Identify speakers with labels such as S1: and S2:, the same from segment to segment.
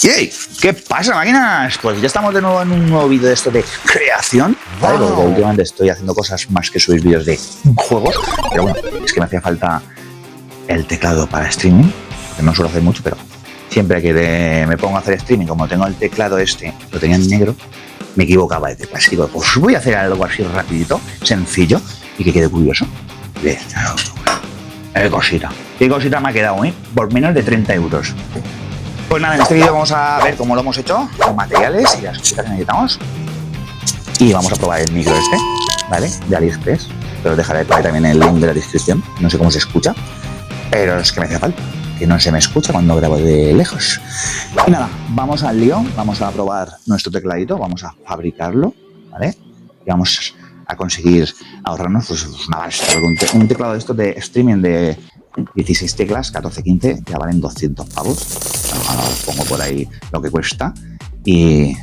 S1: ¡Yey! ¿Qué pasa, máquinas? Pues ya estamos de nuevo en un nuevo vídeo de esto de creación, ¿vale?
S2: Wow.
S1: Porque últimamente estoy haciendo cosas más que subir vídeos de juegos, pero bueno, es que me hacía falta el teclado para streaming, que no suelo hacer mucho, pero siempre que me pongo a hacer streaming, como tengo el teclado este, lo tenía en negro, me equivocaba de teclas. Y digo, pues voy a hacer algo así rapidito, sencillo, y que quede curioso. Bien, qué cosita me ha quedado, ¿eh? Por menos de 30 euros. Pues nada, en este vídeo vamos a ver cómo lo hemos hecho, los materiales y las cositas que necesitamos. Y vamos a probar el micro este, ¿vale? De AliExpress. Pero os dejaré por ahí también el link de la descripción. No sé cómo se escucha, pero es que me hace falta, que no se me escucha cuando grabo de lejos. Y nada, vamos al lío, vamos a probar nuestro tecladito, vamos a fabricarlo, ¿vale? Y vamos a conseguir ahorrarnos pues una basta. Un teclado de estos de streaming de 16 teclas, 14, 15, ya valen 200 pavos. Bueno, os pongo por ahí lo que cuesta y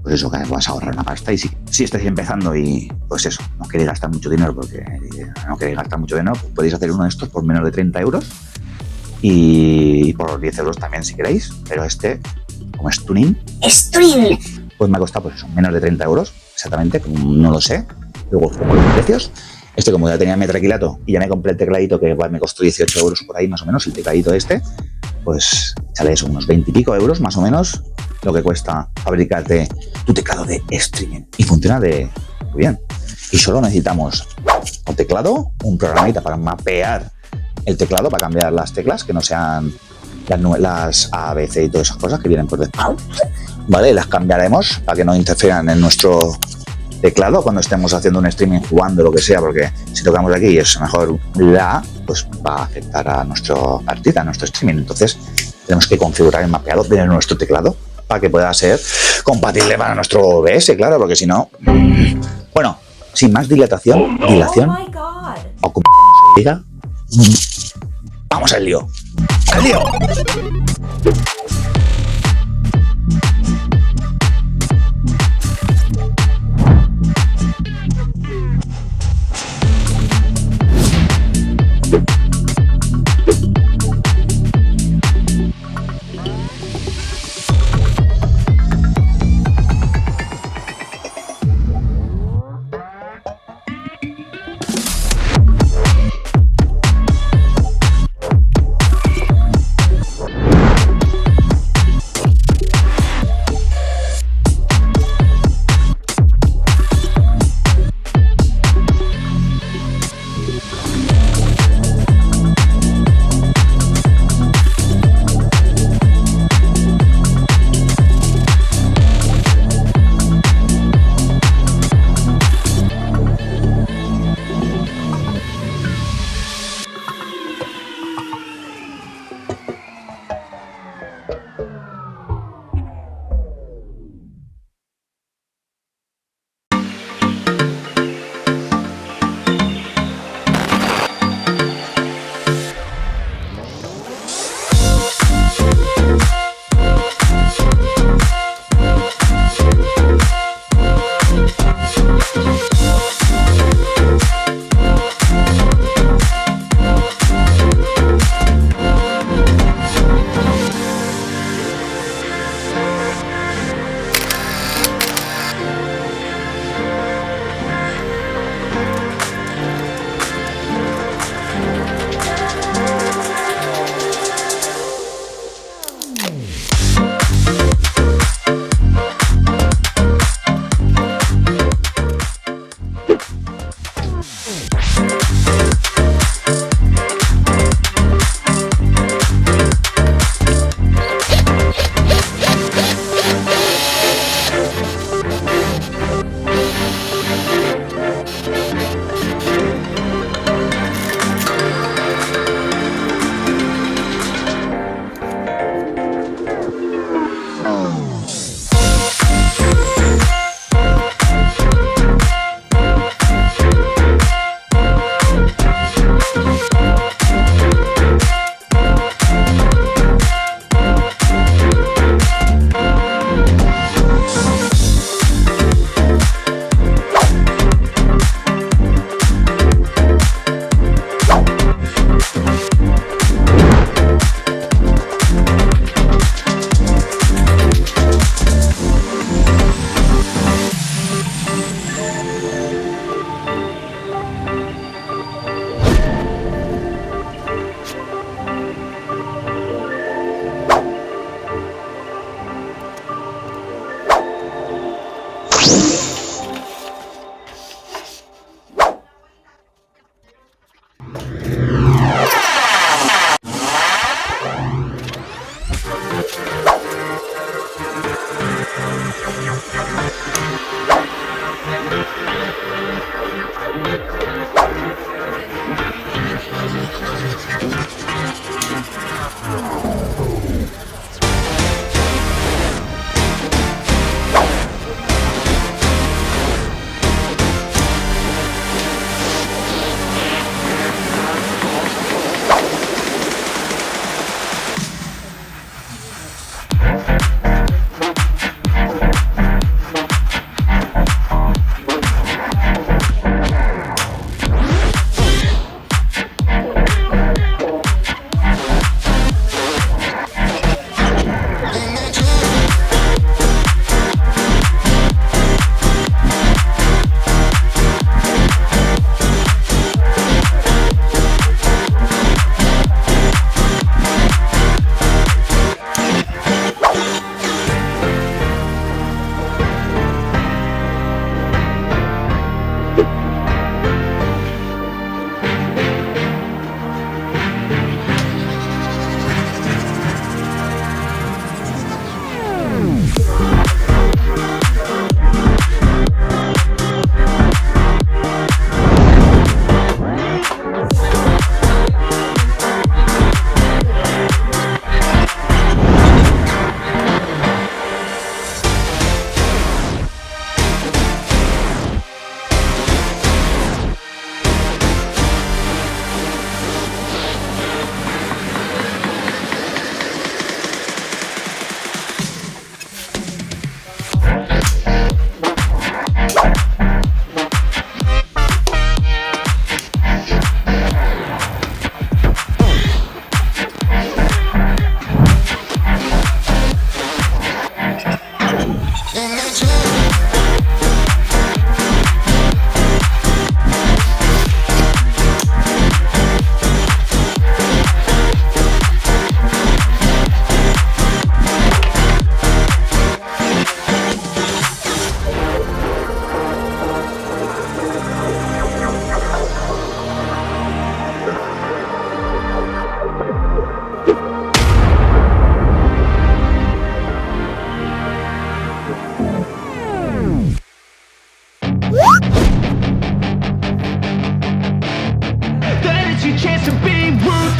S1: pues eso, que vas a ahorrar una pasta. Y si estáis empezando y pues eso, no queréis gastar mucho dinero pues podéis hacer uno de estos por menos de 30 euros y por 10 euros también si queréis, pero este, como es tuning, pues me ha costado pues eso, menos de 30 euros, exactamente, no lo sé, luego os pongo los precios. Este, como ya tenía metraquilato y ya me compré el tecladito, que igual me costó 18 euros por ahí más o menos, el tecladito este, pues échale eso, unos 20 y pico euros más o menos, lo que cuesta fabricarte tu teclado de streaming. Y funciona muy bien. Y solo necesitamos un teclado, un programita para mapear el teclado, para cambiar las teclas, que no sean las A, B, C y todas esas cosas que vienen por default, ¿vale? Las cambiaremos para que no interfieran en nuestro teclado cuando estemos haciendo un streaming, jugando, lo que sea, porque si tocamos aquí y es mejor la A, pues va a afectar a nuestra partida, a nuestro streaming. Entonces tenemos que configurar el mapeado de nuestro teclado para que pueda ser compatible para nuestro OBS, claro, porque si no... Bueno, sin más dilación, o como se diga, vamos al lío. ¡Al lío!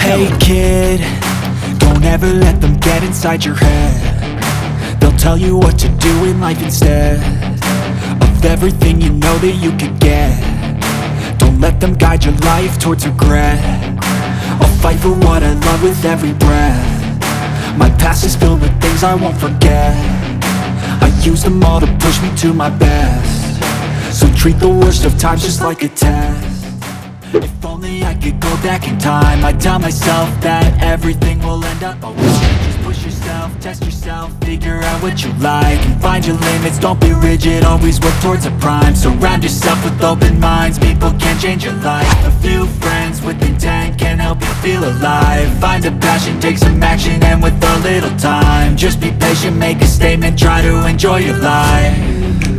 S2: Hey kid, don't ever let them get inside your head. They'll tell you what to do in life instead of everything you know that you could get. Don't let them guide your life towards regret. I'll fight for what I love with every breath. My past is filled with things I won't forget. I use them all to push me to my best. So treat the worst of times just like a test. If only I could go back in time, I'd tell myself that everything will end up alright. Just push yourself, test yourself, figure out what you like, and find your limits, don't be rigid, always work towards a prime. Surround yourself with open minds, people can change your life. A few friends with intent can help you feel alive. Find a passion, take some action, and with a little time, just be patient, make a statement, try to enjoy your life.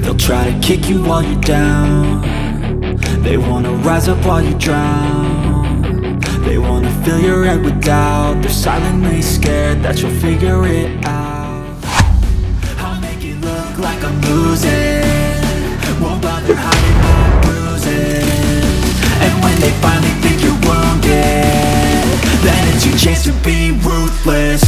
S2: They'll try to kick you while you're down. They wanna rise up while you drown. They wanna fill your head with doubt. They're silently scared that you'll figure it out. I'll make it look like I'm losing, won't bother hiding my bruises. And when they finally think you're wounded, then it's your chance to be ruthless.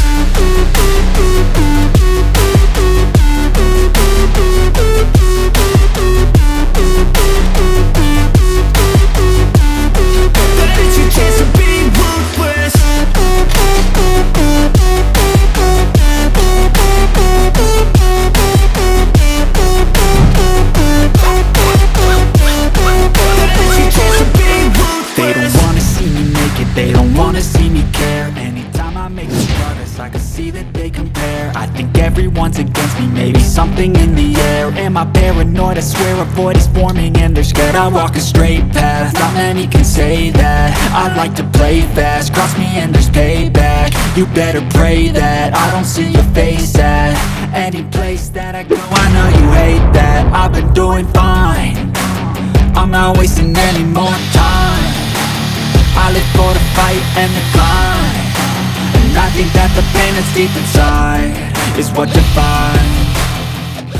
S2: They don't wanna see me care. Anytime I make some progress, I can see that they compare. I think everyone's against me, maybe something in the air. Am I paranoid? I swear a void is forming and they're scared I walk a straight path. Not many can say that. I like to play fast, cross me and there's payback. You better pray that I don't see your face at any place that I go. I know you hate that. I've been doing fine, I'm not wasting any more time. I live for the fight and the climb, and I think that the pain that's deep inside is what defines.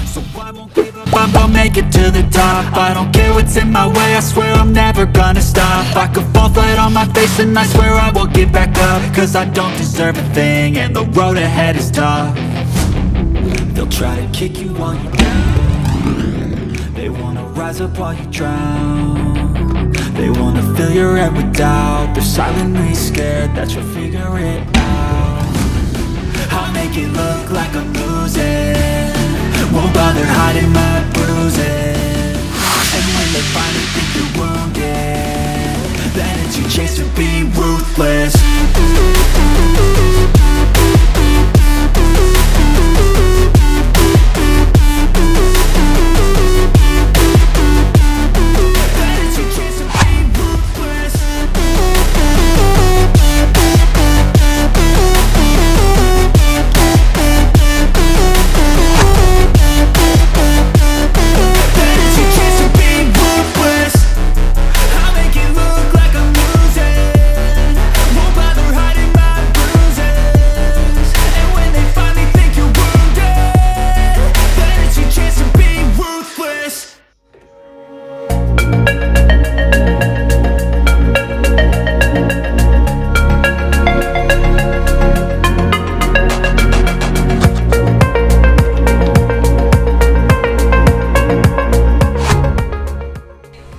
S2: So I won't give up, I'll make it to the top. I don't care what's in my way, I swear I'm never gonna stop. I could fall flat on my face and I swear I will get back up, cause I don't deserve a thing and the road ahead is tough. They'll try to kick you while you're down. They wanna rise up while you drown. They wanna fill your head with doubt. They're silently scared that you'll figure it out. I'll make it look like I'm losing, won't bother hiding my bruises. And when they finally think you're wounded, then it's your chance to be ruthless.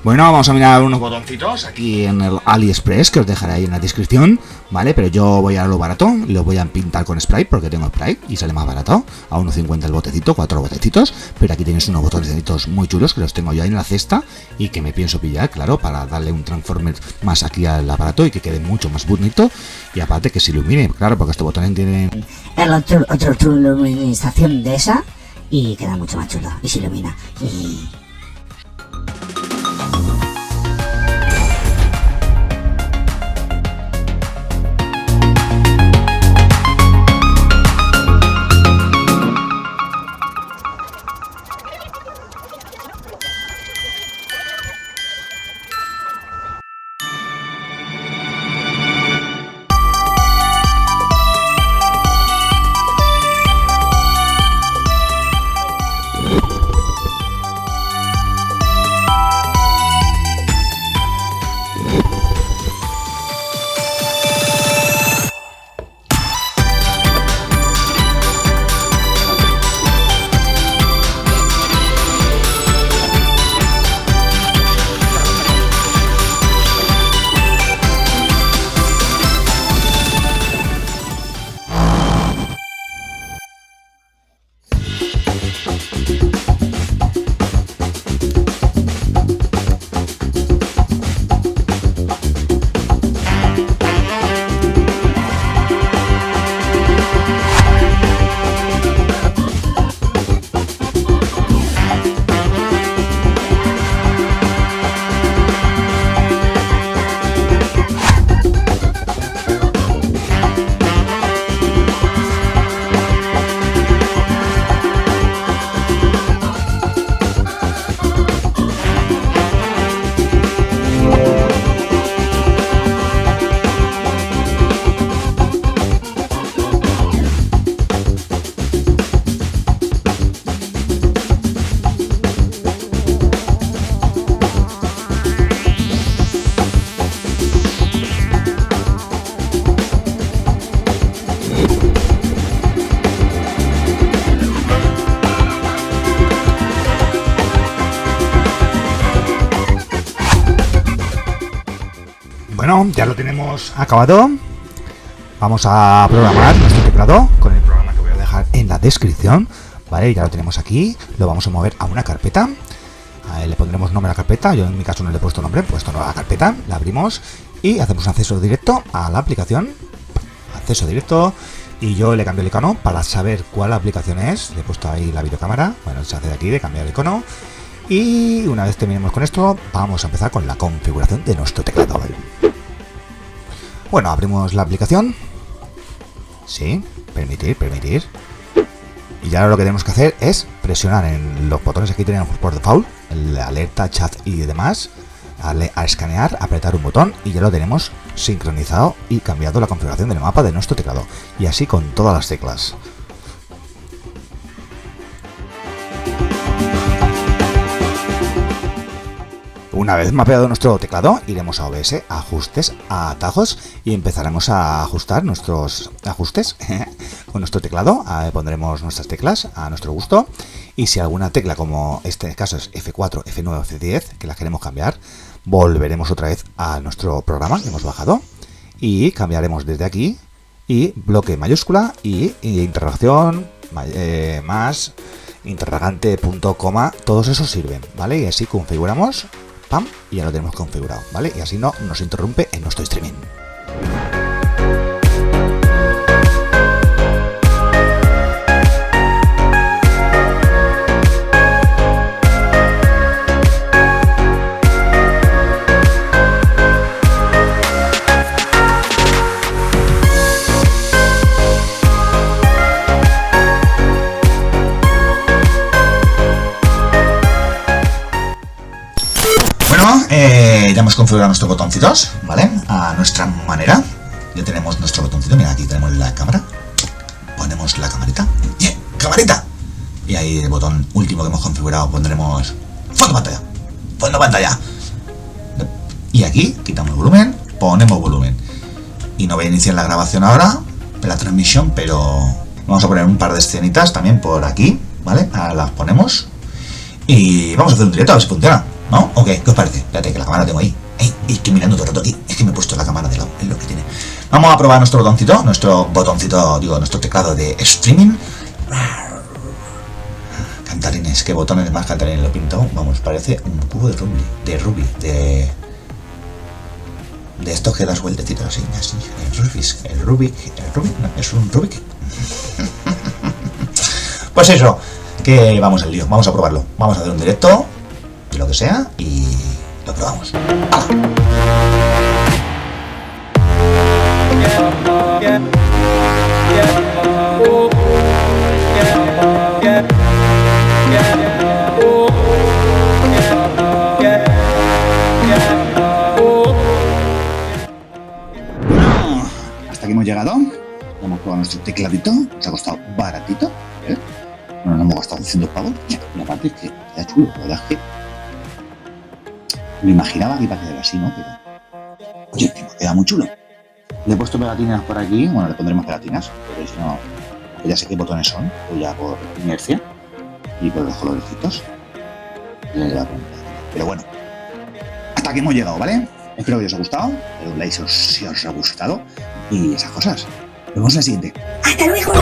S3: Bueno, vamos a mirar unos botoncitos aquí en el AliExpress que os dejaré ahí en la descripción, ¿vale? Pero yo voy a lo barato y lo voy a pintar con spray porque tengo spray y sale más barato. A 1,50 el botecito, 4 botecitos. Pero aquí tienes unos botoncitos muy chulos que los tengo yo ahí en la cesta y que me pienso pillar, claro, para darle un transformer más aquí al aparato y que quede mucho más bonito. Y aparte que se ilumine, claro, porque estos botones tienen...
S4: Otro luminización de esa y queda mucho más chulo y se ilumina. Y...
S3: Bueno, ya lo tenemos acabado. Vamos a programar nuestro teclado con el programa que voy a dejar en la descripción. Vale, ya lo tenemos aquí. Lo vamos a mover a una carpeta. Le pondremos nombre a la carpeta. Yo en mi caso no le he puesto nombre, he puesto nueva carpeta. La abrimos y hacemos un acceso directo a la aplicación. Acceso directo. Y yo le cambio el icono para saber cuál aplicación es. Le he puesto ahí la videocámara. Bueno, se hace de aquí de cambiar el icono. Y una vez terminemos con esto, vamos a empezar con la configuración de nuestro teclado. Bueno, abrimos la aplicación. Sí, permitir. Y ya lo que tenemos que hacer es presionar en los botones que aquí tenemos por default, el alerta, chat y demás, a escanear, apretar un botón y ya lo tenemos sincronizado y cambiado la configuración del mapa de nuestro teclado. Y así con todas las teclas. Una vez mapeado nuestro teclado, iremos a OBS, ajustes, a atajos y empezaremos a ajustar nuestros ajustes con nuestro teclado. Pondremos nuestras teclas a nuestro gusto y si alguna tecla, como este caso es F4, F9, F10, que la queremos cambiar, volveremos otra vez a nuestro programa que hemos bajado y cambiaremos desde aquí y bloque mayúscula y interrogación más interrogante, punto, coma, todos esos sirven, ¿vale? Y así configuramos. ¡Pam! Y ya lo tenemos configurado, ¿vale? Y así no nos interrumpe en nuestro streaming. Ya hemos configurado nuestros botoncitos, ¿vale? A nuestra manera. Ya tenemos nuestro botoncito. Mira, aquí tenemos la cámara. Ponemos la camarita. ¡Yeah! ¡Camarita! Y ahí el botón último que hemos configurado pondremos fondo pantalla. Fondo pantalla. Y aquí quitamos el volumen, ponemos volumen. Y no voy a iniciar la grabación ahora, la transmisión, pero vamos a poner un par de escenitas también por aquí, ¿vale? Ahora las ponemos. Y vamos a hacer un directo a ver si funciona, ¿no? ¿O qué? ¿Qué os parece? Espérate, que la cámara la tengo ahí. Estoy mirando todo el rato aquí. Es que me he puesto la cámara de lado. Es lo que tiene. Vamos a probar nuestro botoncito, nuestro teclado de streaming. Cantarines, qué botones más cantarines lo pinto. Vamos, parece un cubo de Rubik, de estos que das vueltecitos así. El Rubik, no, es un Rubik. Pues eso, que vamos al lío, vamos a probarlo. Vamos a hacer un directo de lo que sea y lo probamos. Bueno, hasta aquí hemos llegado. Hemos probado nuestro tecladito. Nos ha costado baratito. No nos hemos gastado 200 pavos. Y aparte es que queda chulo. La verdad es que me imaginaba que iba a quedar así, ¿no? Pero oye, que me queda muy chulo. Le he puesto pegatinas por aquí. Bueno, le pondremos pegatinas. Pero si no, ya sé qué botones son. O ya por inercia. Y por los colorecitos. Pero bueno, hasta aquí hemos llegado, ¿vale? Espero que os haya gustado. Un like si os ha gustado. Y esas cosas. Nos vemos en la siguiente.
S4: ¡Hasta luego!